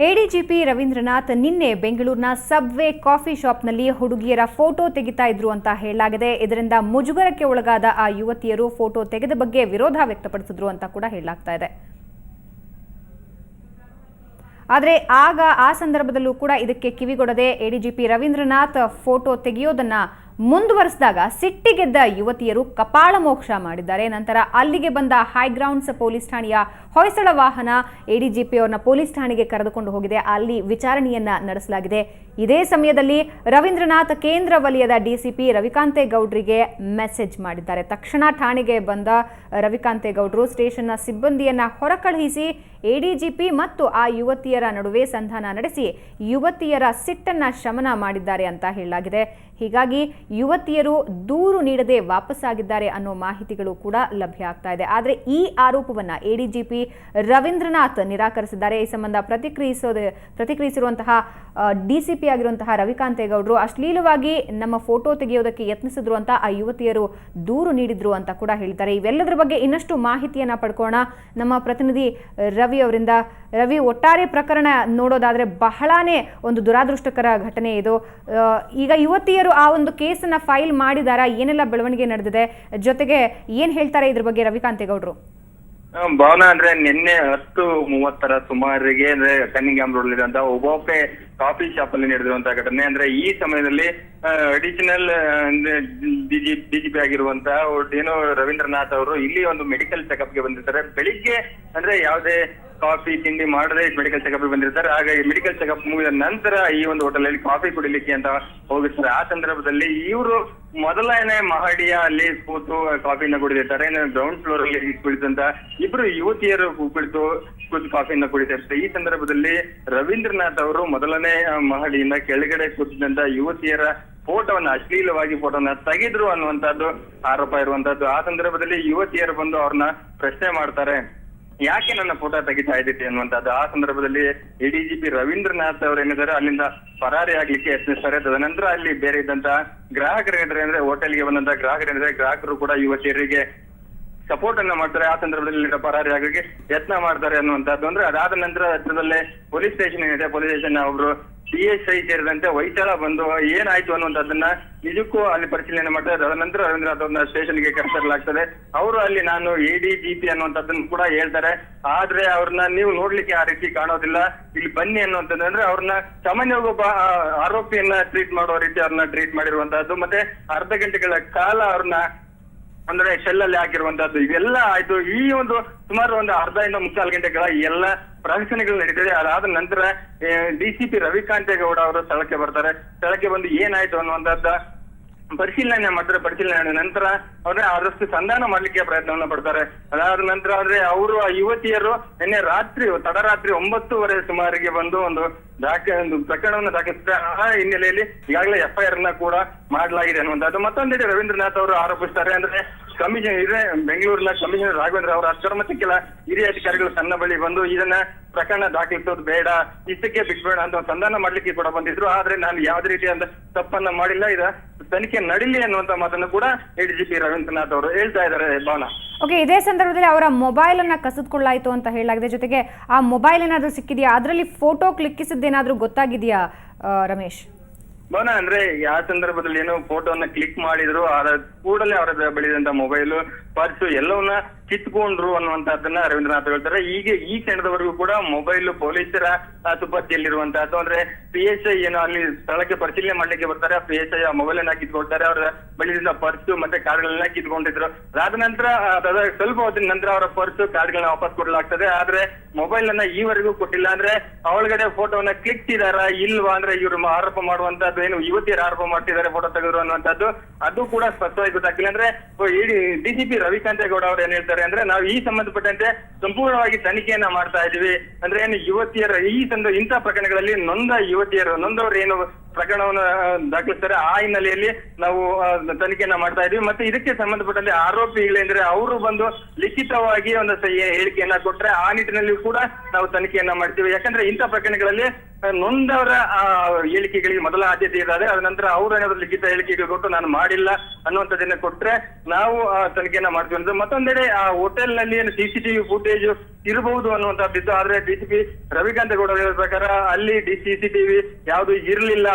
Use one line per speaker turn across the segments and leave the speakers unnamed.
ADGP Ravindranath ನಿನ್ನೆ ಬೆಂಗಳೂರಿನ subway coffee ಶಾಪ್ನಲ್ಲಿ ಹುಡುಗಿಯರ ಫೋಟೋ ತೆಗಿತಾ ಇದ್ರು ಅಂತ ಹೇಳಲಾಗಿದೆ. ಇದರಿಂದ ಮುಜುಗರಕ್ಕೆ ಒಳಗಾದ ಆ ಯುವತಿಯರು ಫೋಟೋ ತೆಗೆದ ಬಗ್ಗೆ ವಿರೋಧ ವ್ಯಕ್ತಪಡಿಸಿದ್ರು ಅಂತ ಕೂಡ ಹೇಳಲಾಗ್ತಾ ಇದೆ. ಆದರೆ ಆಗ ಆ ಸಂದರ್ಭದಲ್ಲೂ ಕೂಡ ಇದಕ್ಕೆ ಕಿವಿಗೊಡದೆ ಎಡಿಜಿಪಿ ರವೀಂದ್ರನಾಥ್ ಫೋಟೋ ತೆಗೆಯೋದನ್ನ ಮುಂದುವರೆಸಿದಾಗ ಸಿಟ್ಟಿಗೆದ್ದ ಯುವತಿಯರು ಕಪಾಳ ಮೋಕ್ಷ ಮಾಡಿದ್ದಾರೆ. ನಂತರ ಅಲ್ಲಿಗೆ ಬಂದ ಹೈಗ್ರೌಂಡ್ಸ್ ಪೊಲೀಸ್ ಠಾಣೆಯ ಹೊಯ್ಸಳ ವಾಹನ ಎಡಿಜಿಪಿ ಅವರನ್ನ ಪೊಲೀಸ್ ಠಾಣೆಗೆ ಕರೆದುಕೊಂಡು ಹೋಗಿದೆ. ಅಲ್ಲಿ ವಿಚಾರಣೆಯನ್ನ ನಡೆಸಲಾಗಿದೆ. ಇದೇ ಸಮಯದಲ್ಲಿ ರವೀಂದ್ರನಾಥ್ ಕೇಂದ್ರ ವಲಯದ ಡಿಸಿಪಿ ರವಿಕಾಂತೇಗೌಡರಿಗೆ ಮೆಸೇಜ್ ಮಾಡಿದ್ದಾರೆ. ತಕ್ಷಣ ಠಾಣೆಗೆ ಬಂದ ರವಿಕಾಂತೇಗೌಡರು ಸ್ಟೇಷನ್ನ ಸಿಬ್ಬಂದಿಯನ್ನ ಹೊರಕಳುಹಿಸಿ ಎಡಿಜಿಪಿ ಮತ್ತು ಆ ಯುವತಿಯರ ನಡುವೆ ಸಂಧಾನ ನಡೆಸಿ ಯುವತಿಯರ ಸಿಟ್ಟನ್ನ ಶಮನ ಮಾಡಿದ್ದಾರೆ ಅಂತ ಹೇಳಲಾಗಿದೆ. ಹೀಗಾಗಿ ಯುವತಿಯರು ದೂರು ನೀಡದೆ ವಾಪಸ್ಸಾಗಿದ್ದಾರೆ ಅನ್ನೋ ಮಾಹಿತಿಗಳು ಕೂಡ ಲಭ್ಯ ಆಗ್ತಾ ಇದೆ. ಆದರೆ ಈ ಆರೋಪವನ್ನ ಎಡಿಜಿಪಿ ರವೀಂದ್ರನಾಥ್ ನಿರಾಕರಿಸಿದ್ದಾರೆ. ಈ ಸಂಬಂಧ ಪ್ರತಿಕ್ರಿಯಿಸಿರುವಂತಹ ಡಿಸಿಪಿ ಆಗಿರುವಂತಹ ರವಿಕಾಂತೇಗೌಡರು ಅಶ್ಲೀಲವಾಗಿ ನಮ್ಮ ಫೋಟೋ ತೆಗೆಯೋದಕ್ಕೆ ಯತ್ನಿಸಿದ್ರು ಅಂತ ಆ ಯುವತಿಯರು ದೂರು ನೀಡಿದ್ರು ಅಂತ ಕೂಡ ಹೇಳ್ತಾರೆ. ಇವೆಲ್ಲದರ ಬಗ್ಗೆ ಇನ್ನಷ್ಟು ಮಾಹಿತಿಯನ್ನ ಪಡ್ಕೋಣ ನಮ್ಮ ಪ್ರತಿನಿಧಿ ರವಿ ಅವರಿಂದ. ರವಿ, ಒಟ್ಟಾರೆ ಪ್ರಕರಣ ನೋಡೋದಾದ್ರೆ ಬಹಳಾನೇ ಒಂದು ದುರಾದೃಷ್ಟಕರ ಘಟನೆ ಇದು. ಈಗ ಯುವತಿಯರು ಆ ಒಂದು ಕೇಸನ್ನ ಫೈಲ್ ಮಾಡಿದಾರಾ? ಏನೆಲ್ಲ ಬೆಳವಣಿಗೆ ನಡೆದಿದೆ? ಜೊತೆಗೆ ಏನ್ ಹೇಳ್ತಾರೆ ಇದ್ರ ಬಗ್ಗೆ ರವಿಕಾಂತೇಗೌಡರು?
ಭಾವನಾ, ಅಂದ್ರೆ ನಿನ್ನೆ 10:30 ಸುಮಾರಿಗೆ ಅಂದ್ರೆ ಕನ್ನಿಂಗ್ಯಾಮ್ ರೋಡ್ ಇರುವಂತಹ ಒಬ್ಬೊಬ್ಬೆ ಕಾಫಿ ಶಾಪ್ ಅಲ್ಲಿ ನಡೆದಿರುವಂತಹ ಘಟನೆ. ಅಂದ್ರೆ ಈ ಸಮಯದಲ್ಲಿ ಅಡಿಷನಲ್ ಡಿಜಿಪಿ ಆಗಿರುವಂತಹ ಏನೋ ರವೀಂದ್ರನಾಥ್ ಅವರು ಇಲ್ಲಿ ಒಂದು ಮೆಡಿಕಲ್ ಚೆಕಪ್ ಗೆ ಬಂದಿರ್ತಾರೆ. ಬೆಳಿಗ್ಗೆ ಅಂದ್ರೆ ಯಾವುದೇ ಕಾಫಿ ತಿಂಡಿ ಮಾಡದೆ ಮೆಡಿಕಲ್ ಚೆಕಪ್ ಬಂದಿರ್ತಾರೆ. ಹಾಗಾಗಿ ಮೆಡಿಕಲ್ ಚೆಕಪ್ ಮುಗಿದ ನಂತರ ಈ ಒಂದು ಹೋಟೆಲ್ ಅಲ್ಲಿ ಕಾಫಿ ಕುಡಿಲಿಕ್ಕೆ ಅಂತ ಹೋಗಿರ್ತಾರೆ. ಆ ಸಂದರ್ಭದಲ್ಲಿ ಇವರು ಮೊದಲನೇ ಮಹಡಿಯ ಅಲ್ಲಿ ಕೂತು ಕಾಫಿನ ಕುಡಿದಿರ್ತಾರೆ. ಗ್ರೌಂಡ್ ಫ್ಲೋರ್ ಅಲ್ಲಿ ಕುಳಿತಂತ ಇಬ್ರು ಯುವತಿಯರು ಕೂತು ಕಾಫಿನ ಕುಡಿತಿರ್ತಾರೆ. ಈ ಸಂದರ್ಭದಲ್ಲಿ ರವೀಂದ್ರನಾಥ್ ಅವರು ಮೊದಲನೇ ಮಹಡಿಯಿಂದ ಕೆಳಗಡೆ ಕೂತಿದ್ದಂತ ಯುವತಿಯರ ಫೋಟೋವನ್ನ ಅಶ್ಲೀಲವಾಗಿ ಫೋಟೋನ ತೆಗೆದ್ರು ಅನ್ನುವಂಥದ್ದು ಆರೋಪ ಇರುವಂತದ್ದು. ಆ ಸಂದರ್ಭದಲ್ಲಿ ಯುವತಿಯರು ಬಂದು ಅವ್ರನ್ನ ಪ್ರಶ್ನೆ ಮಾಡ್ತಾರೆ, ಯಾಕೆ ನನ್ನ ಫೋಟೋ ತೆಗಿತಾ ಇದ್ದೀರಿ ಅನ್ನುವಂಥದ್ದು. ಆ ಸಂದರ್ಭದಲ್ಲಿ ಎಡಿಜಿಪಿ ರವೀಂದ್ರನಾಥ್ ಅವರು ಏನಿದ್ದಾರೆ ಅಲ್ಲಿಂದ ಪರಾರಿ ಆಗ್ಲಿಕ್ಕೆ ಯತ್ನಿಸ್ತಾರೆ. ತದನಂತರ ಅಲ್ಲಿ ಬೇರೆ ಇದ್ದಂತಹ ಗ್ರಾಹಕರೇನಿದ್ರೆ ಅಂದ್ರೆ ಹೋಟೆಲ್ಗೆ ಬಂದಂತಹ ಗ್ರಾಹಕರು ಕೂಡ ಯುವತಿಯರಿಗೆ ಸಪೋರ್ಟ್ ಅನ್ನ ಮಾಡ್ತಾರೆ. ಆ ಸಂದರ್ಭದಲ್ಲಿ ಪರಾರಿ ಆಗಲಿಕ್ಕೆ ಯತ್ನ ಮಾಡ್ತಾರೆ ಅನ್ನುವಂಥದ್ದು. ಅಂದ್ರೆ ಅದಾದ ನಂತರ ಹತ್ರದಲ್ಲೇ ಪೊಲೀಸ್ ಸ್ಟೇಷನ್ ಏನಿದೆ, ಪೊಲೀಸ್ ಸ್ಟೇಷನ್ ಒಬ್ರು PSI ಸೇರಿದಂತೆ ಹೊಯ್ಸಳ ಬಂದು ಏನಾಯ್ತು ಅನ್ನುವಂಥದ್ದನ್ನ ನಿಜಕ್ಕೂ ಅಲ್ಲಿ ಪರಿಶೀಲನೆ ಮಾಡ್ತಾರೆ. ತದನಂತರ ರವೀಂದ್ರನಾಥ್ ಅವ್ರನ್ನ ಸ್ಟೇಷನ್ಗೆ ಕರೆತರಲಾಗ್ತದೆ. ಅವರು ಅಲ್ಲಿ ನಾನು ಎಡಿಜಿಪಿ ಅನ್ನುವಂಥದ್ದನ್ನು ಕೂಡ ಹೇಳ್ತಾರೆ. ಆದ್ರೆ ಅವ್ರನ್ನ ನೀವು ನೋಡ್ಲಿಕ್ಕೆ ಆ ರೀತಿ ಕಾಣೋದಿಲ್ಲ, ಇಲ್ಲಿ ಬನ್ನಿ ಅನ್ನುವಂಥದ್ದು. ಅಂದ್ರೆ ಅವ್ರನ್ನ ಸಾಮಾನ್ಯವಾಗಿ ಒಬ್ಬ ಆರೋಪಿಯನ್ನ ಟ್ರೀಟ್ ಮಾಡೋ ರೀತಿ ಅವ್ರನ್ನ ಟ್ರೀಟ್ ಮಾಡಿರುವಂತಹದ್ದು. ಮತ್ತೆ ಅರ್ಧ ಗಂಟೆಗಳ ಕಾಲ ಅವ್ರನ್ನ ಅಂದ್ರೆ ಶೆಲ್ಲಲ್ಲಿ ಹಾಕಿರುವಂತಹದ್ದು ಇವೆಲ್ಲ ಆಯ್ತು. ಈ ಒಂದು ಸುಮಾರು ಒಂದು ಅರ್ಧದಿಂದ 3-4 ಗಂಟೆಗಳ ಎಲ್ಲ ಪ್ರದರ್ಶನಗಳು ನಡೀತದೆ. ಅದಾದ ನಂತರ ಡಿಸಿಪಿ ರವಿಕಾಂತೇಗೌಡ ಅವರು ಸ್ಥಳಕ್ಕೆ ಬರ್ತಾರೆ. ಸ್ಥಳಕ್ಕೆ ಬಂದು ಏನಾಯ್ತು ಅನ್ನುವಂಥದ್ದು ಪರಿಶೀಲನೆ ಮಾಡ್ತಾರೆ. ಪರಿಶೀಲನೆ ನಂತರ ಅವ್ರೆ ಆದಷ್ಟು ಸಂಧಾನ ಮಾಡ್ಲಿಕ್ಕೆ ಪ್ರಯತ್ನವನ್ನ ಪಡ್ತಾರೆ. ಅದಾದ ನಂತರ ಆದ್ರೆ ಅವರು ಆ ಯುವತಿಯರು ನಿನ್ನೆ ತಡರಾತ್ರಿ 9:30 ಸುಮಾರಿಗೆ ಬಂದು ಒಂದು ಪ್ರಕರಣವನ್ನು ದಾಖಲಿಸಿದ್ದಾರೆ. ಆ ಹಿನ್ನೆಲೆಯಲ್ಲಿ ಈಗಾಗಲೇ FIR ನ ಕೂಡ ಮಾಡಲಾಗಿದೆ ಅನ್ನುವಂಥದ್ದು. ಮತ್ತೊಂದೆಡೆ ರವೀಂದ್ರನಾಥ್ ಅವರು ಆರೋಪಿಸ್ತಾರೆ, ಅಂದ್ರೆ ಕಮಿಷನ್ ಇದೆ ಬೆಂಗಳೂರಿನ ಕಮಿಷನರ್ ರಾಘವೇಂದ್ರ ಅವರ ಅಕ್ರಮಕ್ಕೆಲ್ಲ ಹಿರಿಯ ಅಧಿಕಾರಿಗಳು ತನ್ನ ಬಳಿ ಬಂದು ಇದನ್ನ ಪ್ರಕರಣ ದಾಖಲಿಸೋದು ಬೇಡ, ಇಷ್ಟಕ್ಕೆ ಬಿಟ್ಬೇಡ ಅಂತ ಸಂಧಾನ ಮಾಡ್ಲಿಕ್ಕೆ ಕೂಡ ಬಂದಿದ್ರು. ಆದ್ರೆ ನಾನು ಯಾವ್ದೇ ರೀತಿಯಾದ ತಪ್ಪನ್ನ ಮಾಡಿಲ್ಲ, ಇದ ತನಿಖೆ ನಡೀಲಿ ಅನ್ನುವಂತ ಮಾತನ್ನು ಕೂಡ ಎಡಿಜಿಪಿ ರವೀಂದ್ರನಾಥ್ ಅವರು ಹೇಳ್ತಾ ಇದ್ದಾರೆ. ಭಾವನಾ,
ಓಕೆ, ಇದೇ ಸಂದರ್ಭದಲ್ಲಿ ಅವರ ಮೊಬೈಲ್ ಅನ್ನ ಕಸಿದುಕೊಳ್ಳಾಯಿತು ಅಂತ ಹೇಳಲಾಗಿದೆ. ಜೊತೆಗೆ ಆ ಮೊಬೈಲ್ ಏನಾದ್ರೂ ಸಿಕ್ಕಿದೆಯಾ? ಅದರಲ್ಲಿ ಫೋಟೋ ಕ್ಲಿಕ್ಕಿಸಿದ್ದೇನಾದ್ರೂ ಗೊತ್ತಾಗಿದೆಯಾ ರಮೇಶ್?
ಭಾವನಾ, ಅಂದ್ರೆ ಆ ಸಂದರ್ಭದಲ್ಲಿ ಏನು ಫೋಟೋನ ಕ್ಲಿಕ್ ಮಾಡಿದ್ರು ಕೂಡಲೇ ಅವರ ಬಳಿದಂತ ಮೊಬೈಲು, ಪರ್ಸು ಎಲ್ಲವನ್ನ ಕಿತ್ಕೊಂಡ್ರು ಅನ್ನುವಂತಹದ್ದನ್ನ ರವೀಂದ್ರನಾಥ್ ಹೇಳ್ತಾರೆ. ಈಗ ಈ ಕ್ಷಣದವರೆಗೂ ಕೂಡ ಮೊಬೈಲ್ ಪೊಲೀಸರ ಸುಪತ್ತಿಯಲ್ಲಿರುವಂತಹದ್ದು. ಅಂದ್ರೆ PSI ಏನು ಅಲ್ಲಿ ಸ್ಥಳಕ್ಕೆ ಪರಿಶೀಲನೆ ಮಾಡ್ಲಿಕ್ಕೆ ಬರ್ತಾರೆ. PSI ಆ ಮೊಬೈಲ್ ಅನ್ನ ಕಿತ್ಕೊಳ್ತಾರೆ. ಅವರ ಬಳಿದಿಂದ ಪರ್ಸು ಮತ್ತೆ ಕಾರ್ಡ್ಗಳನ್ನ ಕಿತ್ಕೊಂಡಿದ್ರು. ಅದಾದ ನಂತರ ಸ್ವಲ್ಪ ಹೊತ್ತಿನ ನಂತರ ಅವರ ಪರ್ಸು ಕಾರ್ಡ್ಗಳನ್ನ ವಾಪಸ್ ಕೊಡ್ಲಾಗ್ತದೆ. ಆದ್ರೆ ಮೊಬೈಲ್ ಅನ್ನ ಈವರೆಗೂ ಕೊಟ್ಟಿಲ್ಲ. ಅಂದ್ರೆ ಒಳಗಡೆ ಫೋಟೋವನ್ನ ಕ್ಲಿಕ್ಕಿದಾರಾ ಇಲ್ವಾ ಅಂದ್ರೆ ಇವರು ಆರೋಪ ಮಾಡುವಂತಹದ್ದು ಏನು ಯುವತಿಯರು ಆರೋಪ ಮಾಡ್ತಿದ್ದಾರೆ ಫೋಟೋ ತೆಗೆದ್ರು ಅನ್ನುವಂಥದ್ದು ಅದು ಕೂಡ ಸ್ಪಷ್ಟವಾಗಿ ಗೊತ್ತಾಗಿಲ್ಲ. ಅಂದ್ರೆ ಡಿಜಿಪಿ ರವಿಕಾಂತೇಗೌಡ ಅವರು ಏನ್ ಹೇಳ್ತಾರೆ ಅಂದ್ರೆ ನಾವು ಈ ಸಂಬಂಧಪಟ್ಟಂತೆ ಸಂಪೂರ್ಣವಾಗಿ ತನಿಖೆಯನ್ನ ಮಾಡ್ತಾ ಇದೀವಿ. ಅಂದ್ರೆ ಏನು ಯುವತಿಯರ ಇಂಥ ಪ್ರಕರಣಗಳಲ್ಲಿ ನೊಂದವರು ಏನು ಪ್ರಕರಣವನ್ನು ದಾಖಲಿಸ್ತಾರೆ ಆ ಹಿನ್ನೆಲೆಯಲ್ಲಿ ನಾವು ತನಿಖೆಯನ್ನ ಮಾಡ್ತಾ ಇದೀವಿ. ಮತ್ತೆ ಇದಕ್ಕೆ ಸಂಬಂಧಪಟ್ಟಂತೆ ಆರೋಪಿಗಳೇಂದ್ರೆ ಅವರು ಬಂದು ಲಿಖಿತವಾಗಿ ಒಂದು ಹೇಳಿಕೆಯನ್ನ ಕೊಟ್ರೆ ಆ ನಿಟ್ಟಿನಲ್ಲಿ ಕೂಡ ನಾವು ತನಿಖೆಯನ್ನ ಮಾಡ್ತೀವಿ. ಯಾಕಂದ್ರೆ ಇಂಥ ಪ್ರಕರಣಗಳಲ್ಲಿ ನೊಂದವರ ಹೇಳಿಕೆಗಳಿಗೆ ಮೊದಲ ಆದ್ಯತೆ ಇದ್ದಾರೆ. ಅದ ನಂತರ ಅವ್ರು ಏನಾದ್ರು ಲಿಖಿತ ಹೇಳಿಕೆಗೆ ಕೊಟ್ಟು ನಾನು ಮಾಡಿಲ್ಲ ಅನ್ನುವಂಥದ್ದನ್ನ ಕೊಟ್ರೆ ನಾವು ತನಿಖೆಯನ್ನ ಮಾಡ್ತೀವಿ ಅಂತ. ಮತ್ತೊಂದೆಡೆ ಆ ಹೋಟೆಲ್ ನಲ್ಲಿ ಏನು CCTV ಫುಟೇಜ್ ಇರಬಹುದು ಅನ್ನುವಂಥದ್ದಿತ್ತು. ಆದ್ರೆ DCP ರವಿಕಾಂತೇಗೌಡ ಹೇಳಿದ ಪ್ರಕಾರ ಅಲ್ಲಿ CCTV ಯಾವುದು ಇರ್ಲಿಲ್ಲ.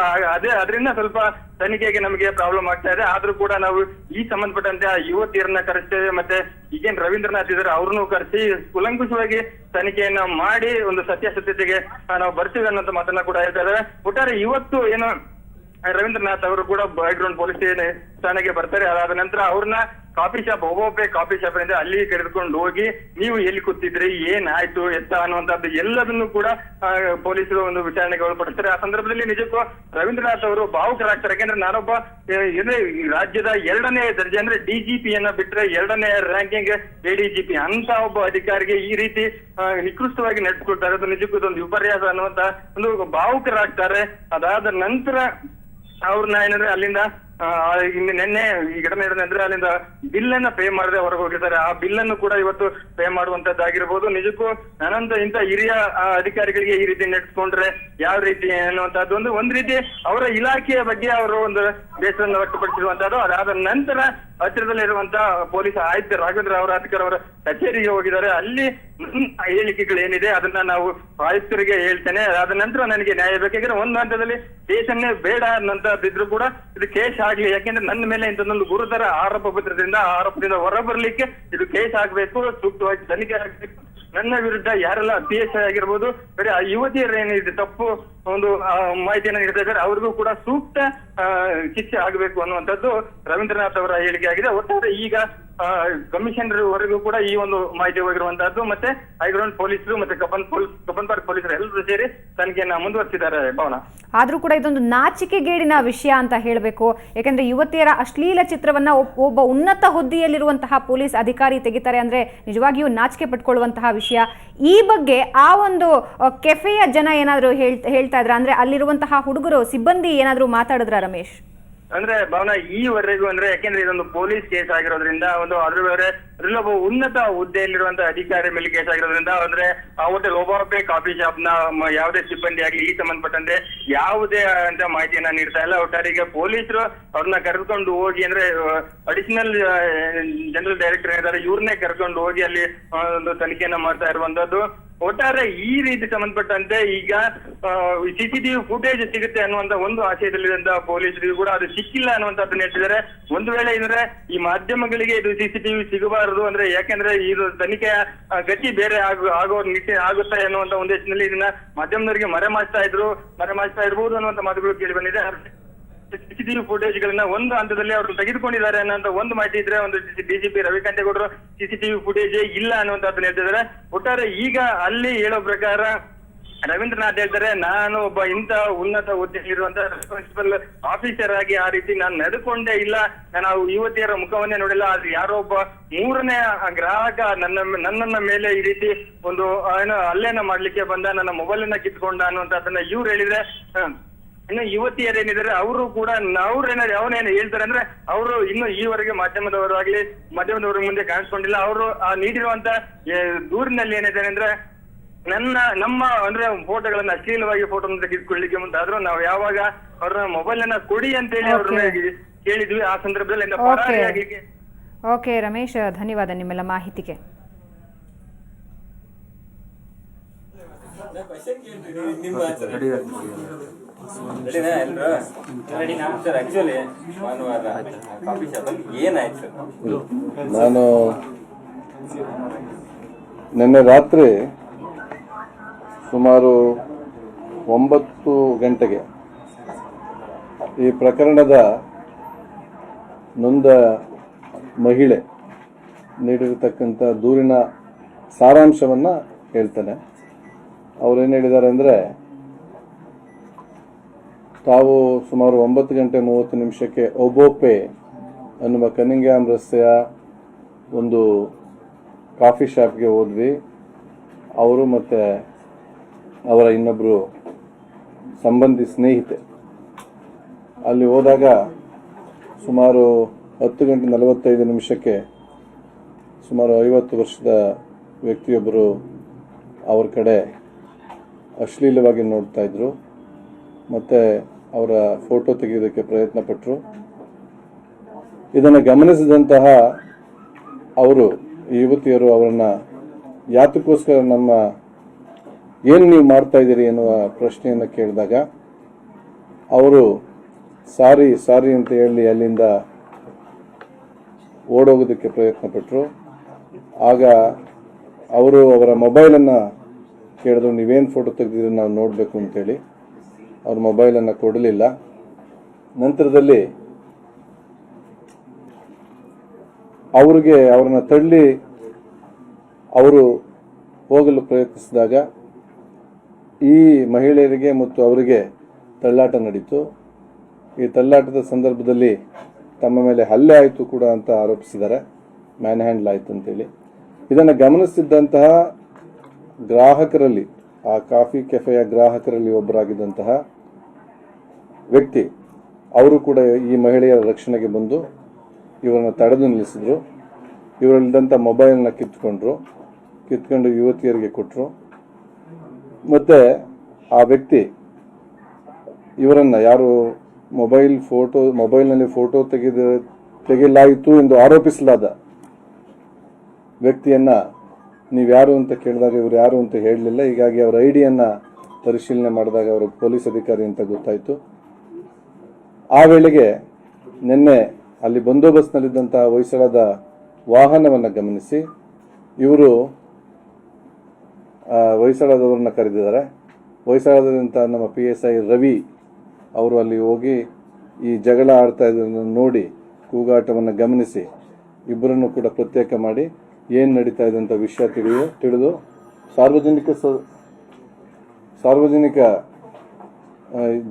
ಅದರಿಂದ ಸ್ವಲ್ಪ ತನಿಖೆಗೆ ನಮಗೆ ಪ್ರಾಬ್ಲಮ್ ಆಗ್ತಾ ಇದೆ. ಆದ್ರೂ ಕೂಡ ನಾವು ಈ ಸಂಬಂಧಪಟ್ಟಂತೆ ಆ ಯುವತಿಯರನ್ನ ಕರೆಸ್ತೇವೆ, ಮತ್ತೆ ಈಗೇನ್ ರವೀಂದ್ರನಾಥ್ ಇದ್ದಾರೆ ಅವ್ರನ್ನು ಕರೆಸಿ ಕೂಲಂಕುಷವಾಗಿ ತನಿಖೆಯನ್ನ ಮಾಡಿ ಒಂದು ಸತ್ಯಾಸತ್ಯತೆಗೆ ನಾವು ಬರ್ತೀವಿ ಅನ್ನೋಂಥ ಮಾತನ್ನ ಕೂಡ ಹೇಳ್ತಾ ಇದ್ದಾರೆ. ಒಟ್ಟಾರೆ ಇವತ್ತು ಏನು ರವೀಂದ್ರನಾಥ್ ಅವರು ಕೂಡ ಬ್ಯಾಕ್ಗ್ರೌಂಡ್ ಪೊಲೀಸ್ ಠಾಣೆಗೆ ಬರ್ತಾರೆ. ಅದಾದ ನಂತರ ಅವ್ರನ್ನ ಕಾಫಿ ಶಾಪ್ ಒಬ್ಬೊಬ್ಬೆ ಕಾಫಿ ಶಾಪ್ ಇಂದ ಅಲ್ಲಿ ಕರೆದುಕೊಂಡು ಹೋಗಿ ನೀವು ಎಲ್ಲಿ ಕೂತಿದ್ರಿ, ಏನಾಯ್ತು ಎತ್ತ ಅನ್ನುವಂಥದ್ದು ಎಲ್ಲದನ್ನು ಕೂಡ ಪೊಲೀಸರು ಒಂದು ವಿಚಾರಣೆಗೆ ಒಳಪಡಿಸ್ತಾರೆ. ಆ ಸಂದರ್ಭದಲ್ಲಿ ನಿಜಕ್ಕೂ ರವೀಂದ್ರನಾಥ್ ಅವರು ಭಾವುಕರಾಗ್ತಾರೆ. ಯಾಕಂದ್ರೆ ನಾನೊಬ್ಬ ರಾಜ್ಯದ 2ನೇ ದರ್ಜೆ ಅಂದ್ರೆ DGPಯನ್ನ ಬಿಟ್ರೆ 2ನೇ ರ್ಯಾಂಕಿಂಗ್ ADGP ಅಂತ ಒಬ್ಬ ಅಧಿಕಾರಿಗೆ ಈ ರೀತಿ ನಿಕೃಷ್ಟವಾಗಿ ನಡೆಸ್ಕೊಳ್ತಾರೆ. ಅದು ನಿಜಕ್ಕೂ ಒಂದು ವಿಪರ್ಯಾಸ ಅನ್ನುವಂತ ಒಂದು ಭಾವುಕರಾಗ್ತಾರೆ. ಅದಾದ ನಂತರ ಅವ್ರನ್ನ ಏನಂದ್ರೆ ಅಲ್ಲಿಂದ ನಿನ್ನೆ ಈ ಘಟನೆ ಅಂದ್ರೆ ಅಲ್ಲಿಂದ ಬಿಲ್ ಅನ್ನ ಪೇ ಮಾಡದೆ ಹೊರಗೆ ಹೋಗಿದ್ದಾರೆ. ಆ ಬಿಲ್ ಅನ್ನು ಕೂಡ ಇವತ್ತು ಪೇ ಮಾಡುವಂತದ್ದಾಗಿರ್ಬೋದು. ನಿಜಕ್ಕೂ ನಾನಂತ ಇಂತ ಹಿರಿಯ ಅಧಿಕಾರಿಗಳಿಗೆ ಈ ರೀತಿ ನಡೆಸ್ಕೊಂಡ್ರೆ ಯಾವ ರೀತಿ ಅನ್ನುವಂಥದ್ದು ಒಂದ್ ರೀತಿ ಅವರ ಇಲಾಖೆಯ ಬಗ್ಗೆ ಅವರು ಒಂದು ಬೇಸರವನ್ನು ವ್ಯಕ್ತಪಡಿಸಿರುವಂತದ್ದು. ಅದಾದ ನಂತರ ಹತ್ತಿರದಲ್ಲಿರುವಂತ ಪೊಲೀಸ್ ಆಯುಕ್ತ ರಾಘವೇಂದ್ರ ಔರಾದ್ಕರ್ ಅವರ ಕಚೇರಿಗೆ ಹೋಗಿದ್ದಾರೆ. ಅಲ್ಲಿ ಹೇಳಿಕೆಗಳು ಏನಿದೆ ಅದನ್ನ ನಾವು ಆಯುಕ್ತರಿಗೆ ಹೇಳ್ತೇನೆ, ಅದಾದ ನಂತರ ನನಗೆ ನ್ಯಾಯ ಬೇಕಾದ್ರೆ ಒಂದು ಹಂತದಲ್ಲಿ ಕೇಸನ್ನೇ ಬೇಡ ಅನ್ನೋಂಥದ್ದಿದ್ರು ಕೂಡ ಇದು ಕೇಸ್ ಆಗ್ಲಿ. ಯಾಕೆಂದ್ರೆ ನನ್ನ ಮೇಲೆ ಇಂಥದ್ದೊಂದು ಗುರುತರ ಆರೋಪ ಪತ್ರದಿಂದ ಆರೋಪದಿಂದ ಹೊರಬರ್ಲಿಕ್ಕೆ ಇದು ಕೇಸ್ ಆಗ್ಬೇಕು, ಸೂಕ್ತವಾಗಿ ತನಿಖೆ ಆಗ್ಬೇಕು. ನನ್ನ ವಿರುದ್ಧ ಯಾರೆಲ್ಲ PSI ಆಗಿರ್ಬೋದು, ಬರೀ ಆ ಯುವತಿಯರು ಏನಿದೆ ತಪ್ಪು ಒಂದು ಮಾಹಿತಿಯನ್ನು ನೀಡ್ತಾ ಇದ್ದಾರೆ ಅವ್ರಿಗೂ ಕೂಡ ಸೂಕ್ತ ಶಿಕ್ಷೆ ಆಗಬೇಕು ಅನ್ನುವಂಥದ್ದು ರವೀಂದ್ರನಾಥ್ ಅವರ ಹೇಳಿಕೆ ಆಗಿದೆ. ಒಟ್ಟಾರೆ ಈಗ ಕಮಿಷನರ್ ವರೆಗೂ ಕೂಡ ಈ ಒಂದು ಮಾಹಿತಿ ಹೋಗಿರುವಂತಹದ್ದು. ಮತ್ತೆ ಹೈಗ್ರೌಂಡ್ ಪೊಲೀಸರು ಮತ್ತೆ ಕಬ್ಬನ್ ಪಾರ್ಕ್ ಪೊಲೀಸರು ಎಲ್ಲರೂ ಸೇರಿ ತನಿಖೆಯನ್ನ ಮುಂದುವರಿಸಿದ್ದಾರೆ. ಭಾವನಾ,
ಆದ್ರೂ ಕೂಡ ಇದೊಂದು ನಾಚಿಕೆಗೇಡಿನ ವಿಷಯ ಅಂತ ಹೇಳಬೇಕು. ಯಾಕಂದ್ರೆ ಯುವತಿಯರ ಅಶ್ಲೀಲ ಚಿತ್ರವನ್ನ ಒಬ್ಬ ಉನ್ನತ ಹುದ್ದೆಯಲ್ಲಿರುವಂತಹ ಪೊಲೀಸ್ ಅಧಿಕಾರಿ ತೆಗಿತಾರೆ ಅಂದ್ರೆ ನಿಜವಾಗಿಯೂ ನಾಚಿಕೆ ಪಟ್ಕೊಳ್ಳುವಂತಹ ವಿಷಯ. ಈ ಬಗ್ಗೆ ಆ ಒಂದು ಕೆಫೆಯ ಜನ ಏನಾದ್ರು ಹೇಳ್ತಾ ಇದ್ರ, ಅಂದ್ರೆ ಅಲ್ಲಿರುವಂತಹ ಹುಡುಗರು ಸಿಬ್ಬಂದಿ ಏನಾದ್ರು ಮಾತಾಡಿದ್ರ ರಮೇಶ್?
ಅಂದ್ರೆ ಭಾವನಾ, ಈವರೆಗೂ ಅಂದ್ರೆ ಯಾಕೆಂದ್ರೆ ಇದೊಂದು ಪೊಲೀಸ್ ಕೇಸ್ ಆಗಿರೋದ್ರಿಂದ ಒಂದು ಅದ್ರಲ್ಲಿ ಒಬ್ಬ ಉನ್ನತ ಹುದ್ದೆಯಲ್ಲಿರುವಂತಹ ಅಧಿಕಾರಿ ಮೇಲೆ ಕೇಸ್ ಆಗಿರೋದ್ರಿಂದ ಅಂದ್ರೆ ಆ ಹೋಟೆಲ್ ಒಬ್ಬೊಬ್ಬೆ ಕಾಫಿ ಶಾಪ್ ನ ಯಾವುದೇ ಸಿಬ್ಬಂದಿ ಆಗ್ಲಿ ಈ ಸಂಬಂಧಪಟ್ಟಂತೆ ಯಾವುದೇ ಅಂತ ಮಾಹಿತಿಯನ್ನ ನೀಡ್ತಾ ಇಲ್ಲ. ಒಟ್ಟಾರಿಗೆ ಪೊಲೀಸರು ಅವ್ರನ್ನ ಕರೆದುಕೊಂಡು ಹೋಗಿ ಅಂದ್ರೆ ಅಡಿಷನಲ್ ಜನರಲ್ ಡೈರೆಕ್ಟರ್ ಏನಿದ್ದಾರೆ ಇವ್ರನ್ನೇ ಕರ್ಕೊಂಡು ಹೋಗಿ ಅಲ್ಲಿ ಒಂದು ತನಿಖೆಯನ್ನ ಮಾಡ್ತಾ ಇರುವಂತದ್ದು. ಒಟ್ಟಾರೆ ಈ ರೀತಿ ಸಂಬಂಧಪಟ್ಟಂತೆ ಈಗ CCTV ಫುಟೇಜ್ ಸಿಗುತ್ತೆ ಅನ್ನುವಂತ ಒಂದು ಆಶಯದಲ್ಲಿರುವಂತಹ ಪೊಲೀಸರಿಗೂ ಕೂಡ ಅದು ಸಿಕ್ಕಿಲ್ಲ ಅನ್ನುವಂಥದ್ದನ್ನ ಹೇಳ್ತಿದ್ದಾರೆ. ಒಂದು ವೇಳೆ ಅಂದ್ರೆ ಈ ಮಾಧ್ಯಮಗಳಿಗೆ ಇದು CCTV ಸಿಗಬಾರದು ಅಂದ್ರೆ ಯಾಕೆಂದ್ರೆ ಇದು ತನಿಖೆಯ ಗತಿ ಬೇರೆ ಆಗೋ ನಿಟ್ಟಿನ ಆಗುತ್ತೆ ಅನ್ನುವಂತ ಉದ್ದೇಶದಲ್ಲಿ ಇದನ್ನ ಮಾಧ್ಯಮದವರಿಗೆ ಮರೆಮಾಚ್ತಾ ಇರ್ಬೋದು ಅನ್ನುವಂತ ಮಾತುಗಳು ಕೇಳಿ ಬಂದಿದೆ. CCTV ಫುಟೇಜ್ ಗಳನ್ನ ಒಂದು ಹಂತದಲ್ಲಿ ಅವರು ತೆಗೆದುಕೊಂಡಿದ್ದಾರೆ ಅನ್ನೋ ಒಂದು ಮಾಹಿತಿ ಇದ್ರೆ, ಒಂದು DGP ರವಿಕಾಂತೇಗೌಡರು CCTV ಫುಟೇಜ್ ಇಲ್ಲ ಅನ್ನುವಂಥದ್ದನ್ನ ಹೇಳ್ತಿದ್ದಾರೆ. ಒಟ್ಟಾರೆ ಈಗ ಅಲ್ಲಿ ಹೇಳೋ ಪ್ರಕಾರ ರವೀಂದ್ರನಾಥ್ ಹೇಳ್ತಾರೆ, ನಾನು ಒಬ್ಬ ಇಂತ ಉನ್ನತ ಹುದ್ದೆಯಲ್ಲಿರುವಂತಹ ರೆಸ್ಪಾನ್ಸಿಬಲ್ ಆಫೀಸರ್ ಆಗಿ ಆ ರೀತಿ ನಾನು ನಡ್ಕೊಂಡೇ ಇಲ್ಲ, ನಾನು ಯುವತಿಯರ ಮುಖವನ್ನೇ ನೋಡಿಲ್ಲ. ಆದ್ರೆ ಯಾರೋ ಒಬ್ಬ 3ನೇ ಗ್ರಾಹಕ ನನ್ನನ್ನ ಮೇಲೆ ಈ ರೀತಿ ಒಂದು ಹಲ್ಲೆಯನ್ನ ಮಾಡ್ಲಿಕ್ಕೆ ಬಂದ, ನನ್ನ ಮೊಬೈಲ್ ಅನ್ನ ಕಿತ್ಕೊಂಡ ಅನ್ನುವಂಥದ್ದನ್ನ ಇವ್ರು ಹೇಳಿದ್ರೆ, ಇನ್ನು ಯುವತಿಯರೇನಿದ್ದಾರೆ ಅವರು ಕೂಡ ಅವನೇನು ಹೇಳ್ತಾರೆ ಅಂದ್ರೆ ಅವರು ಇನ್ನು ಈವರೆಗೆ ಮಾಧ್ಯಮದವರ ಮುಂದೆ ಕಾಣಿಸ್ಕೊಂಡಿಲ್ಲ. ಅವರು ನೀಡಿರುವಂತ ದೂರಿನಲ್ಲಿ ಏನಿದೆ ಅಂದ್ರೆ ನಮ್ಮ ಅಂದ್ರೆ ಫೋಟೋಗಳನ್ನ ಅಶ್ಲೀಲವಾಗಿ ಫೋಟೋ ತೆಗೆದುಕೊಳ್ಳಿಕ್ಕೆ ಮುಂದಾದ್ರೂ ನಾವು ಯಾವಾಗ ಅವ್ರನ್ನ ಮೊಬೈಲ್ ಅನ್ನ ಕೊಡಿ ಅಂತೇಳಿ ಅವ್ರನ್ನ ಕೇಳಿದ್ವಿ. ಆ ಸಂದರ್ಭದಲ್ಲಿ
ಓಕೆ ರಮೇಶ್, ಧನ್ಯವಾದ ನಿಮ್ಮೆಲ್ಲ ಮಾಹಿತಿಗೆ.
ನಾನು ನಿನ್ನೆ ರಾತ್ರಿ ಸುಮಾರು 9 ಗಂಟೆಗೆ ಈ ಪ್ರಕರಣದ ನೊಂದ ಮಹಿಳೆ ನೀಡಿರತಕ್ಕಂಥ ದೂರಿನ ಸಾರಾಂಶವನ್ನು ಹೇಳ್ತೇನೆ. ಅವರೇನು ಹೇಳಿದ್ದಾರೆ ಅಂದರೆ, ತಾವು ಸುಮಾರು 9:30 ಒಬೋಪೆ ಅನ್ನುವ ಕನಿಂಗ್ಹ್ಯಾಮ್ ರಸ್ತೆಯ ಒಂದು ಕಾಫಿ ಶಾಪ್ಗೆ ಹೋದ್ವಿ. ಅವರು ಮತ್ತು ಅವರ ಇನ್ನೊಬ್ಬರು ಸಂಬಂಧಿ ಸ್ನೇಹಿತೆ ಅಲ್ಲಿ ಹೋದಾಗ ಸುಮಾರು 10:45 ಸುಮಾರು 50 ವರ್ಷದ ವ್ಯಕ್ತಿಯೊಬ್ಬರು ಅವ್ರ ಕಡೆ ಅಶ್ಲೀಲವಾಗಿ ನೋಡ್ತಾ ಇದ್ರು ಮತ್ತು ಅವರ ಫೋಟೋ ತೆಗೆಯೋದಕ್ಕೆ ಪ್ರಯತ್ನ ಪಟ್ಟರು. ಇದನ್ನು ಗಮನಿಸಿದಂತಹ ಅವರು ಈ ಯುವತಿಯರು ಅವರನ್ನು ಯಾತಕ್ಕೋಸ್ಕರ ಏನು ನೀವು ಮಾಡ್ತಾ ಇದ್ದೀರಿ ಎನ್ನುವ ಪ್ರಶ್ನೆಯನ್ನು ಕೇಳಿದಾಗ ಅವರು ಸಾರಿ ಅಂತ ಹೇಳಿ ಅಲ್ಲಿಂದ ಓಡೋಗೋದಕ್ಕೆ ಪ್ರಯತ್ನ ಪಟ್ಟರು. ಆಗ ಅವರು ಅವರ ಮೊಬೈಲನ್ನು ಕೇಳಿದ್ರು, ನೀವೇನು ಫೋಟೋ ತೆಗೆದಿದ್ರು ನಾವು ನೋಡಬೇಕು ಅಂತೇಳಿ. ಅವ್ರ ಮೊಬೈಲನ್ನು ಕೊಡಲಿಲ್ಲ. ನಂತರದಲ್ಲಿ ಅವ್ರನ್ನ ತಳ್ಳಿ ಅವರು ಹೋಗಲು ಪ್ರಯತ್ನಿಸಿದಾಗ ಈ ಮಹಿಳೆಯರಿಗೆ ಮತ್ತು ಅವರಿಗೆ ತಳ್ಳಾಟ ನಡೀತು. ಈ ತಳ್ಳಾಟದ ಸಂದರ್ಭದಲ್ಲಿ ತಮ್ಮ ಮೇಲೆ ಹಲ್ಲೆ ಆಯಿತು ಕೂಡ ಅಂತ ಆರೋಪಿಸಿದ್ದಾರೆ, ಮ್ಯಾನ್ ಹ್ಯಾಂಡಲ್ ಆಯಿತು ಅಂತೇಳಿ. ಇದನ್ನು ಗಮನಿಸುತ್ತಿದ್ದಂತಹ ಗ್ರಾಹಕರಲ್ಲಿ, ಆ ಕಾಫಿ ಕೆಫೆಯ ಗ್ರಾಹಕರಲ್ಲಿ ಒಬ್ಬರಾಗಿದ್ದಂತಹ ವ್ಯಕ್ತಿ ಅವರು ಕೂಡ ಈ ಮಹಿಳೆಯರ ರಕ್ಷಣೆಗೆ ಬಂದು ಇವರನ್ನು ತಡೆದು ನಿಲ್ಲಿಸಿದ್ರು. ಇವರಲ್ಲಿದ್ದಂಥ ಮೊಬೈಲ್ನ ಕಿತ್ಕೊಂಡು ಯುವತಿಯರಿಗೆ ಕೊಟ್ಟರು. ಮತ್ತು ಆ ವ್ಯಕ್ತಿ ಇವರನ್ನು ಯಾರು ಮೊಬೈಲ್ನಲ್ಲಿ ಫೋಟೋ ತೆಗೆಯಲಾಯಿತು ಎಂದು ಆರೋಪಿಸಲಾದ ವ್ಯಕ್ತಿಯನ್ನು ನೀವು ಯಾರು ಅಂತ ಕೇಳಿದಾಗ ಇವರು ಯಾರು ಅಂತ ಹೇಳಲಿಲ್ಲ. ಹೀಗಾಗಿ ಅವರ ಐಡಿಯನ್ನು ಪರಿಶೀಲನೆ ಮಾಡಿದಾಗ ಅವರು ಪೊಲೀಸ್ ಅಧಿಕಾರಿ ಅಂತ ಗೊತ್ತಾಯಿತು. ಆ ವೇಳೆಗೆ ನಿನ್ನೆ ಅಲ್ಲಿ ಬಂದೋಬಸ್ತ್ನಲ್ಲಿದ್ದಂಥ ಹೊಯ್ಸಳದ ವಾಹನವನ್ನು ಗಮನಿಸಿ ಇವರು ಹೊಯ್ಸಳದವ್ರನ್ನ ಕರೆದಿದ್ದಾರೆ. ಹೊಯ್ಸಳದಂಥ ನಮ್ಮ PSI ರವಿ ಅವರು ಅಲ್ಲಿ ಹೋಗಿ ಈ ಜಗಳ ಆಡ್ತಾ ಇದ್ದನ್ನು ನೋಡಿ ಕೂಗಾಟವನ್ನು ಗಮನಿಸಿ ಇಬ್ಬರನ್ನು ಕೂಡ ಪ್ರತ್ಯೇಕ ಮಾಡಿ ಏನು ನಡೀತಾ ಇದೆ ಅಂತ ವಿಷಯ ತಿಳಿದು ಸಾರ್ವಜನಿಕ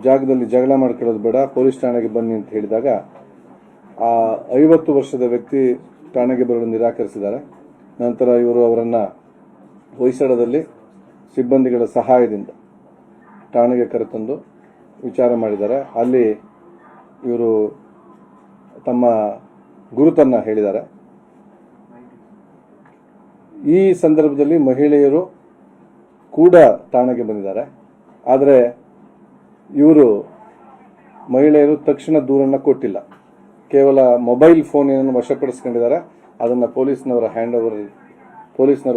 ಜಾಗದಲ್ಲಿ ಜಗಳ ಮಾಡ್ಕೊಳ್ಳೋದು ಬೇಡ, ಪೊಲೀಸ್ ಠಾಣೆಗೆ ಬನ್ನಿ ಅಂತ ಹೇಳಿದಾಗ ಆ 50 ವರ್ಷದ ವ್ಯಕ್ತಿ ಠಾಣೆಗೆ ಬರಲು ನಿರಾಕರಿಸಿದ್ದಾರೆ. ನಂತರ ಇವರು ಅವರನ್ನು ಹೊಯ್ಸಳದಲ್ಲಿ ಸಿಬ್ಬಂದಿಗಳ ಸಹಾಯದಿಂದ ಠಾಣೆಗೆ ಕರೆತಂದು ವಿಚಾರ ಮಾಡಿದ್ದಾರೆ. ಅಲ್ಲಿ ಇವರು ತಮ್ಮ ಗುರುತನ್ನು ಹೇಳಿದ್ದಾರೆ. ಈ ಸಂದರ್ಭದಲ್ಲಿ ಮಹಿಳೆಯರು ಕೂಡ ಠಾಣೆಗೆ ಬಂದಿದ್ದಾರೆ. ಆದರೆ ಮಹಿಳೆಯರು ತಕ್ಷಣ ದೂರನ್ನು ಕೊಟ್ಟಿಲ್ಲ. ಕೇವಲ ಮೊಬೈಲ್ ಫೋನ್ ಏನನ್ನು ವಶಪಡಿಸ್ಕೊಂಡಿದ್ದಾರೆ. ಅದನ್ನು ಪೊಲೀಸ್ನವರು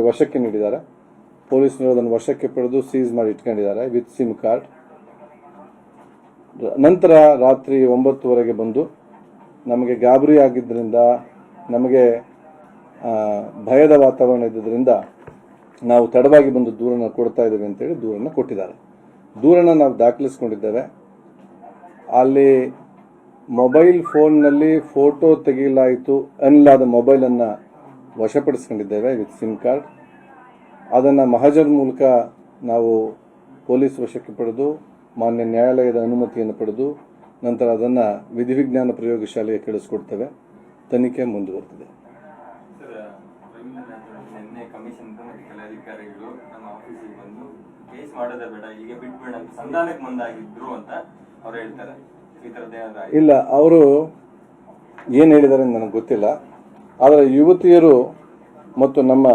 ವಶಕ್ಕೆ ನೀಡಿದ್ದಾರೆ. ಪೊಲೀಸ್ನವರು ಅದನ್ನು ವಶಕ್ಕೆ ಪಡೆದು ಸೀಸ್ ಮಾಡಿ ಇಟ್ಕೊಂಡಿದ್ದಾರೆ ವಿತ್ ಸಿಮ್ ಕಾರ್ಡ್. ನಂತರ ರಾತ್ರಿ 9 ಬಂದು ನಮಗೆ ಗಾಬರಿ ಆಗಿದ್ದರಿಂದ, ನಮಗೆ ಭಯದ ವಾತಾವರಣ ಇದ್ದುದರಿಂದ ನಾವು ತಡವಾಗಿ ಬಂದು ದೂರನ್ನು ಕೊಡ್ತಾ ಇದ್ದೇವೆ ಅಂತೇಳಿ ದೂರನ್ನು ಕೊಟ್ಟಿದ್ದಾರೆ. ದೂರನ್ನು ನಾವು ದಾಖಲಿಸ್ಕೊಂಡಿದ್ದೇವೆ. ಅಲ್ಲಿ ಮೊಬೈಲ್ ಫೋನ್ನಲ್ಲಿ ಫೋಟೋ ತೆಗೆಯಲಾಯಿತು ಎನ್ನಲಾದ ಮೊಬೈಲನ್ನು ವಶಪಡಿಸ್ಕೊಂಡಿದ್ದೇವೆ ವಿತ್ ಸಿಮ್ ಕಾರ್ಡ್. ಅದನ್ನು ಮಹಜರ್ ಮೂಲಕ ನಾವು ಪೊಲೀಸ್ ವಶಕ್ಕೆ ಪಡೆದು ಮಾನ್ಯ ನ್ಯಾಯಾಲಯದ ಅನುಮತಿಯನ್ನು ಪಡೆದು ನಂತರ ಅದನ್ನು ವಿಧಿವಿಜ್ಞಾನ ಪ್ರಯೋಗಶಾಲೆಗೆ ಕಳಿಸ್ಕೊಡ್ತೇವೆ. ತನಿಖೆ ಮುಂದುವರೆದಿದೆ. ಇಲ್ಲ, ಅವರು ಏನು ಹೇಳಿದ್ದಾರೆ ನನಗೆ ಗೊತ್ತಿಲ್ಲ. ಆದರೆ ಯುವತಿಯರು ಮತ್ತು ನಮ್ಮ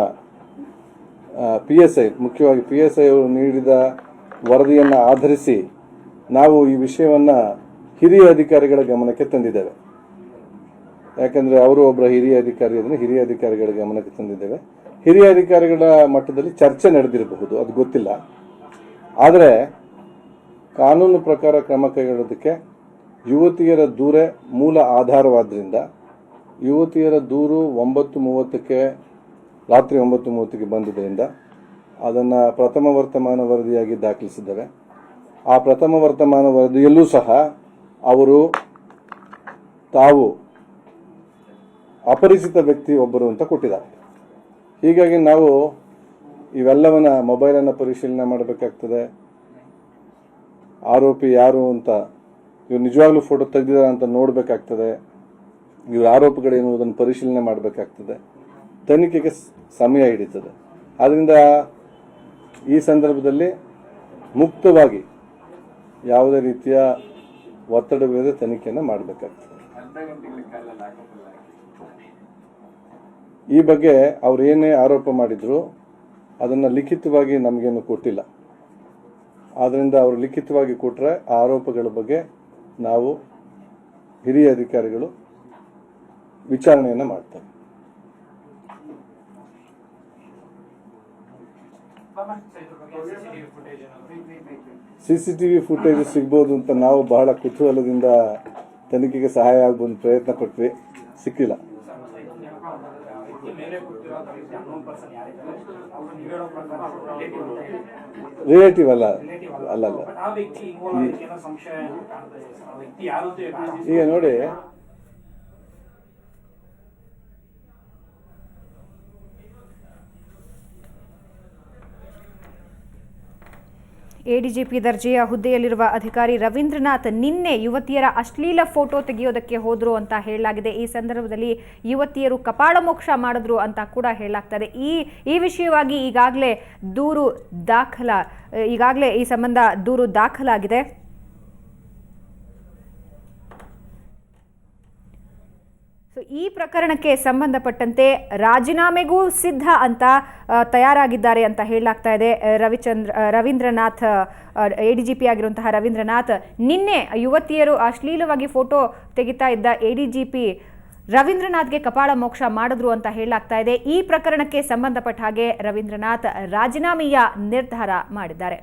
PSI, ಮುಖ್ಯವಾಗಿ PSI ಅವರು ನೀಡಿದ ವರದಿಯನ್ನು ಆಧರಿಸಿ ನಾವು ಈ ವಿಷಯವನ್ನು ಹಿರಿಯ ಅಧಿಕಾರಿಗಳ ಗಮನಕ್ಕೆ ತಂದಿದ್ದೇವೆ. ಯಾಕಂದರೆ ಅವರು ಒಬ್ಬರ ಹಿರಿಯ ಅಧಿಕಾರಿ ಅದನ್ನು ಹಿರಿಯ ಅಧಿಕಾರಿಗಳ ಗಮನಕ್ಕೆ ತಂದಿದ್ದೇವೆ. ಹಿರಿಯ ಅಧಿಕಾರಿಗಳ ಮಟ್ಟದಲ್ಲಿ ಚರ್ಚೆ ನಡೆದಿರಬಹುದು, ಅದು ಗೊತ್ತಿಲ್ಲ. ಆದರೆ ಕಾನೂನು ಪ್ರಕಾರ ಕ್ರಮ ಕೈಗೊಳ್ಳೋದಕ್ಕೆ ಯುವತಿಯರ ದೂರೇ ಮೂಲ ಆಧಾರವಾದ್ದರಿಂದ ಯುವತಿಯರ ದೂರು 9:30ಕ್ಕೆ ರಾತ್ರಿ 9:30ಕ್ಕೆ ಬಂದಿದ್ದರಿಂದ ಅದನ್ನು ಪ್ರಥಮ ವರ್ತಮಾನ ವರದಿಯಾಗಿ ದಾಖಲಿಸಿದ್ದೇವೆ. ಆ ಪ್ರಥಮ ವರ್ತಮಾನ ವರದಿಯಲ್ಲೂ ಸಹ ಅವರು ತಾವು ಅಪರಿಚಿತ ವ್ಯಕ್ತಿ ಒಬ್ಬರು ಅಂತ ಕೊಟ್ಟಿದ್ದಾರೆ. ಹೀಗಾಗಿ ನಾವು ಇವೆಲ್ಲವನ್ನ ಮೊಬೈಲನ್ನು ಪರಿಶೀಲನೆ ಮಾಡಬೇಕಾಗ್ತದೆ. ಆರೋಪಿ ಯಾರು ಅಂತ, ಇವ್ರು ನಿಜವಾಗ್ಲೂ ಫೋಟೋ ತೆಗೆದಿದ್ದಾರೆ ಅಂತ ನೋಡಬೇಕಾಗ್ತದೆ. ಇವ್ರ ಆರೋಪಗಳೇನು ಅದನ್ನು ಪರಿಶೀಲನೆ ಮಾಡಬೇಕಾಗ್ತದೆ. ತನಿಖೆಗೆ ಸಮಯ ಹಿಡಿತದೆ. ಆದ್ದರಿಂದ ಈ ಸಂದರ್ಭದಲ್ಲಿ ಮುಕ್ತವಾಗಿ ಯಾವುದೇ ರೀತಿಯ ಒತ್ತಡವಿಲ್ಲದೆ ತನಿಖೆಯನ್ನು ಮಾಡಬೇಕಾಗ್ತದೆ. ಈ ಬಗ್ಗೆ ಅವ್ರು ಏನೇ ಆರೋಪ ಮಾಡಿದ್ರು ಅದನ್ನು ಲಿಖಿತವಾಗಿ ನಮಗೇನು ಕೊಟ್ಟಿಲ್ಲ. ಆದ್ದರಿಂದ ಅವರು ಲಿಖಿತವಾಗಿ ಕೊಟ್ಟರೆ ಆ ಆರೋಪಗಳ ಬಗ್ಗೆ ನಾವು ಹಿರಿಯ ಅಧಿಕಾರಿಗಳು ವಿಚಾರಣೆಯನ್ನು ಮಾಡ್ತಾರೆ. CCTV ಫುಟೇಜ್ ಸಿಗ್ಬೋದು ಅಂತ ನಾವು ಬಹಳ ಕುತೂಹಲದಿಂದ ತನಿಖೆಗೆ ಸಹಾಯ ಆಗ್ಬೋದು ಪ್ರಯತ್ನ ಪಟ್ವಿ, ಸಿಕ್ಕಿಲ್ಲ. ರಿಲೇಟಿವ್ ಅಲ್ಲ. ಈಗ ನೋಡಿ,
ಎಡಿಜಿಪಿ ದರ್ಜೆಯ ಹುದ್ದೆಯಲ್ಲಿರುವ ಅಧಿಕಾರಿ ರವೀಂದ್ರನಾಥ್ ನಿನ್ನೆ ಯುವತಿಯರ ಅಶ್ಲೀಲ ಫೋಟೋ ತೆಗೆಯೋದಕ್ಕೆ ಹೋದ್ರು ಅಂತ ಹೇಳಲಾಗಿದೆ. ಈ ಸಂದರ್ಭದಲ್ಲಿ ಯುವತಿಯರು ಕಪಾಳ ಮೋಕ್ಷ ಮಾಡಿದ್ರು ಅಂತ ಕೂಡ ಹೇಳಲಾಗ್ತದೆ. ಈ ವಿಷಯವಾಗಿ ಈಗಾಗಲೇ ಈ ಸಂಬಂಧ ದೂರು ದಾಖಲಾಗಿದೆ. ಸೊ ಈ ಪ್ರಕರಣಕ್ಕೆ ಸಂಬಂಧಪಟ್ಟಂತೆ ರಾಜೀನಾಮೆಗೂ ಸಿದ್ಧ ಅಂತ ತಯಾರಾಗಿದ್ದಾರೆ ಅಂತ ಹೇಳಲಾಗ್ತಾ ಇದೆ. ರವೀಂದ್ರನಾಥ್ ಎಡಿಜಿಪಿ ಆಗಿರುವಂತಹ ರವೀಂದ್ರನಾಥ್ ನಿನ್ನೆ ಯುವತಿಯರು ಅಶ್ಲೀಲವಾಗಿ ಫೋಟೋ ತೆಗಿತಾ ಇದ್ದ ಎಡಿಜಿಪಿ ರವೀಂದ್ರನಾಥ್ಗೆ ಕಪಾಳ ಮೋಕ್ಷ ಮಾಡಿದ್ರು ಅಂತ ಹೇಳಲಾಗ್ತಾ ಇದೆ. ಈ ಪ್ರಕರಣಕ್ಕೆ ಸಂಬಂಧಪಟ್ಟ ಹಾಗೆ ರವೀಂದ್ರನಾಥ್ ರಾಜೀನಾಮೆಯ ನಿರ್ಧಾರ ಮಾಡಿದ್ದಾರೆ.